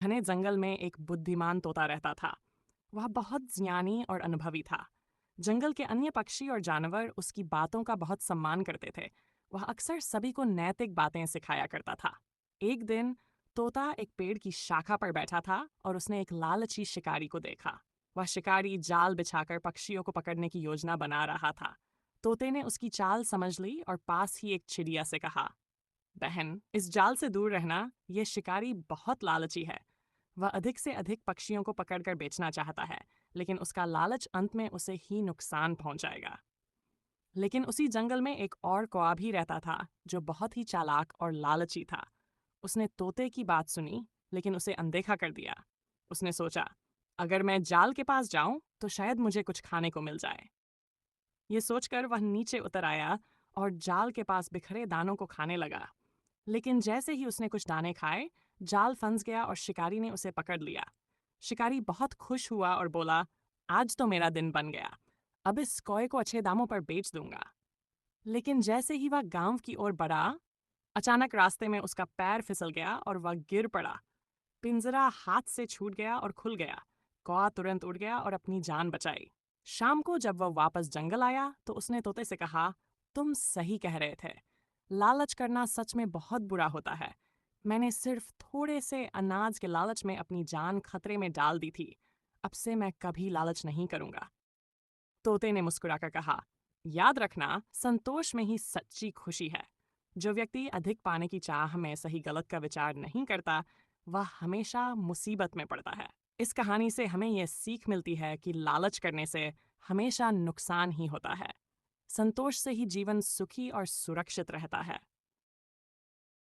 घने जंगल में एक बुद्धिमान तोता रहता था। वह बहुत ज्ञानी और अनुभवी था। जंगल के अन्य पक्षी और जानवर उसकी बातों का बहुत सम्मान करते थे। वह अक्सर सभी को नैतिक बातें सिखाया करता था। एक दिन तोता एक पेड़ की शाखा पर बैठा था और उसने एक लालची शिकारी को देखा। वह शिकारी जाल बिछाकर पक्षियों को पकड़ने की योजना बना रहा था। तोते ने उसकी चाल समझ ली और पास ही एक चिड़िया से कहा, बहन, इस जाल से दूर रहना, यह शिकारी बहुत लालची है। वह अधिक से अधिक पक्षियों को पकड़कर बेचना चाहता है, लेकिन उसका लालच अंत में उसे ही नुकसान पहुंचाएगा। लेकिन उसी जंगल में एक और कौआ भी रहता था, जो बहुत ही चालाक और लालची था। उसने तोते की बात सुनी, लेकिन उसे अनदेखा कर दिया। उसने सोचा, अगर मैं जाल के पास जाऊं, तो शायद मुझे कुछ खाने को मिल जाए। ये सोचकर वह नीचे उतर आया और जाल के पास बिखरे दानों को खाने लगा। लेकिन जैसे ही उसने कुछ दाने खाए, जाल फंस गया और शिकारी ने उसे पकड़ लिया। शिकारी बहुत खुश हुआ और बोला, आज तो मेरा दिन बन गया। अब इस कौए को अच्छे दामों पर बेच दूंगा। लेकिन जैसे ही वह गांव की ओर बढ़ा, अचानक रास्ते में उसका पैर फिसल गया और वह गिर पड़ा। पिंजरा हाथ से छूट गया और खुल गया। कौआ तुरंत उड़ गया और अपनी जान बचाई। शाम को जब वह वापस जंगल आया, तो उसने तोते से कहा, तुम सही कह रहे थे। लालच करना सच में बहुत बुरा होता है। मैंने सिर्फ थोड़े से अनाज के लालच में अपनी जान खतरे में डाल दी थी। अब से मैं कभी लालच नहीं करूंगा। तोते ने मुस्कुराकर कहा, याद रखना, संतोष में ही सच्ची खुशी है। जो व्यक्ति अधिक पाने की चाह में सही गलत का विचार नहीं करता, वह हमेशा मुसीबत में पड़ता है। इस कहानी से हमें यह सीख मिलती है कि लालच करने से हमेशा नुकसान ही होता है। संतोष से ही जीवन सुखी और सुरक्षित रहता है।